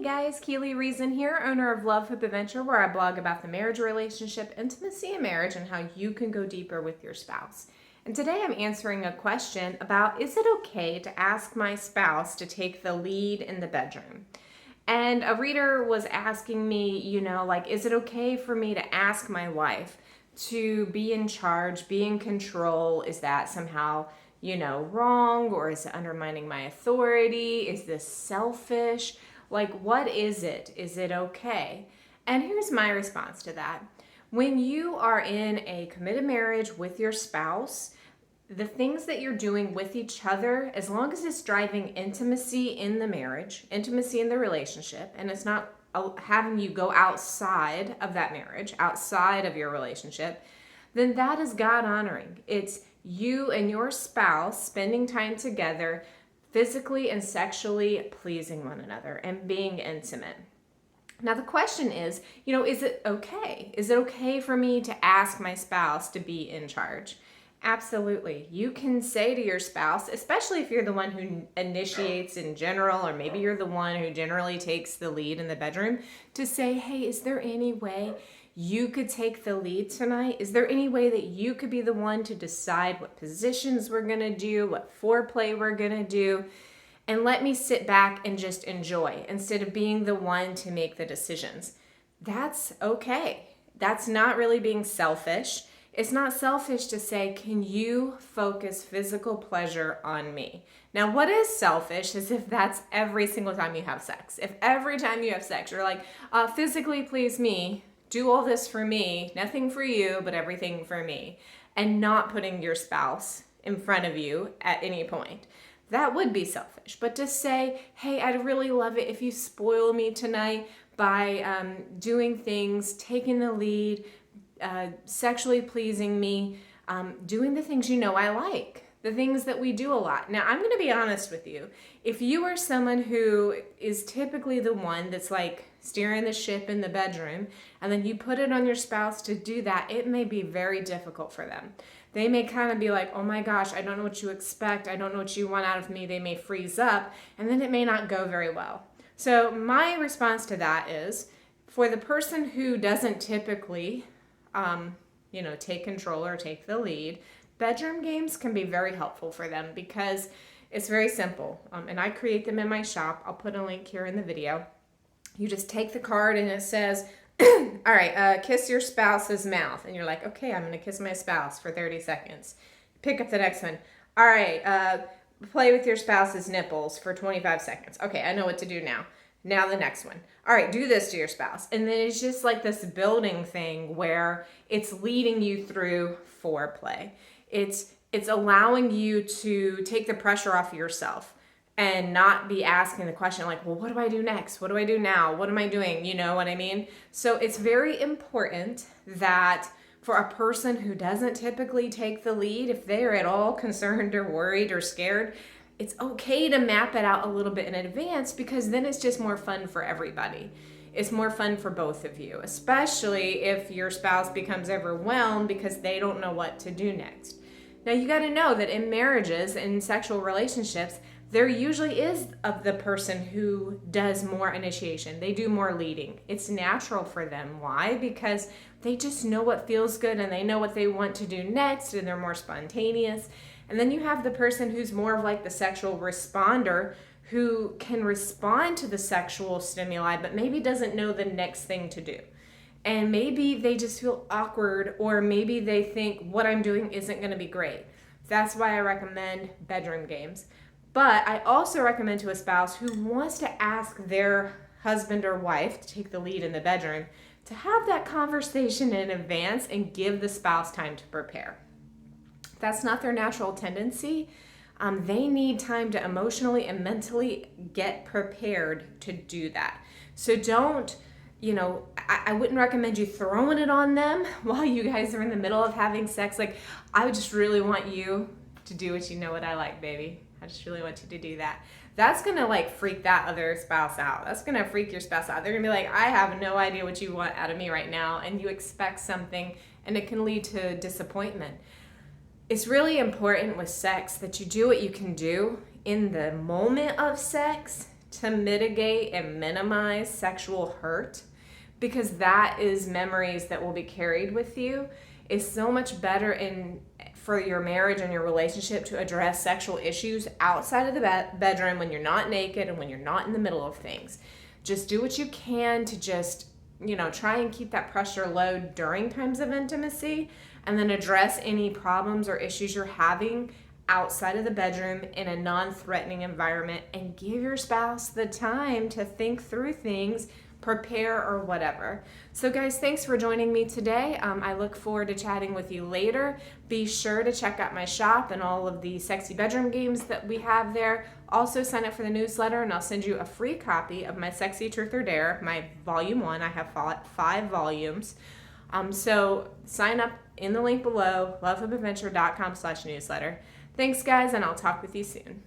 Hey guys, Keely Reason here, owner of Love Hope Adventure, where I blog about the marriage relationship, intimacy in marriage, and how you can go deeper with your spouse. And today I'm answering a question about, is it okay to ask my spouse to take the lead in the bedroom? And a reader was asking me, is it okay for me to ask my wife to be in charge, be in control? Is that somehow, wrong? Or is it undermining my authority? Is this selfish? Like, what is it? Is it okay? And here's my response to that. When you are in a committed marriage with your spouse, the things that you're doing with each other, as long as it's driving intimacy in the marriage, intimacy in the relationship, and it's not having you go outside of that marriage, outside of your relationship, then that is God honoring. It's you and your spouse spending time together, physically and sexually pleasing one another and being intimate. Now the question is, is it okay? Is it okay for me to ask my spouse to be in charge? Absolutely. You can say to your spouse, especially if you're the one who initiates in general, or maybe you're the one who generally takes the lead in the bedroom, to say, hey, is there any way you could take the lead tonight? Is there any way that you could be the one to decide what positions we're going to do, what foreplay we're going to do, and let me sit back and just enjoy instead of being the one to make the decisions? That's okay. That's not really being selfish. It's not selfish to say, can you focus physical pleasure on me? Now, what is selfish is if that's every single time you have sex. If every time you have sex, you're like, physically please me, do all this for me, nothing for you, but everything for me, and not putting your spouse in front of you at any point. That would be selfish. But to say, hey, I'd really love it if you spoil me tonight by doing things, taking the lead, sexually pleasing me, doing the things I like, the things that we do a lot. Now, I'm going to be honest with you. If you are someone who is typically the one that's like steering the ship in the bedroom, and then you put it on your spouse to do that, it may be very difficult for them. They may kind of be like, oh my gosh, I don't know what you expect. I don't know what you want out of me. They may freeze up, and then it may not go very well. So my response to that is, for the person who doesn't typically take control or take the lead, bedroom games can be very helpful for them because it's very simple. And I create them in my shop. I'll put a link here in the video. You just take the card and it says, all right, kiss your spouse's mouth. And you're like, okay, I'm going to kiss my spouse for 30 seconds. Pick up the next one. All right, play with your spouse's nipples for 25 seconds. Okay, I know what to do now. Now the next one. All right, do this to your spouse. And then it's just like this building thing where it's leading you through foreplay. It's allowing you to take the pressure off of yourself and not be asking the question like, well, what do I do next? What do I do now? What am I doing? You know what I mean? So it's very important that for a person who doesn't typically take the lead, if they're at all concerned or worried or scared, it's okay to map it out a little bit in advance, because then it's just more fun for everybody. It's more fun for both of you, especially if your spouse becomes overwhelmed because they don't know what to do next. Now, you got to know that in marriages and sexual relationships, there usually is of the person who does more initiation. They do more leading. It's natural for them. Why? Because they just know what feels good and they know what they want to do next, and they're more spontaneous. And then you have the person who's more of like the sexual responder, who can respond to the sexual stimuli, but maybe doesn't know the next thing to do. And maybe they just feel awkward, or maybe they think what I'm doing isn't going to be great. That's why I recommend bedroom games. But I also recommend to a spouse who wants to ask their husband or wife to take the lead in the bedroom to have that conversation in advance and give the spouse time to prepare. That's not their natural tendency. They need time to emotionally and mentally get prepared to do that. So don't, I wouldn't recommend you throwing it on them while you guys are in the middle of having sex. Like, I just really want you to do what I like, baby. I just really want you to do that. That's going to freak that other spouse out. That's going to freak your spouse out. They're going to be like, I have no idea what you want out of me right now. And you expect something, and it can lead to disappointment. It's really important with sex that you do what you can do in the moment of sex to mitigate and minimize sexual hurt, because that is memories that will be carried with you, is so much better for your marriage and your relationship to address sexual issues outside of the bedroom when you're not naked and when you're not in the middle of things. Just do what you can to just, try and keep that pressure low during times of intimacy, and then address any problems or issues you're having outside of the bedroom in a non-threatening environment, and give your spouse the time to think through things, prepare, or whatever. So guys, thanks for joining me today. I look forward to chatting with you later. Be sure to check out my shop and all of the sexy bedroom games that we have there. Also sign up for the newsletter and I'll send you a free copy of my Sexy Truth or Dare, my volume 1. I have 5 volumes. So sign up in the link below, lovehoopadventure.com/newsletter. Thanks guys, and I'll talk with you soon.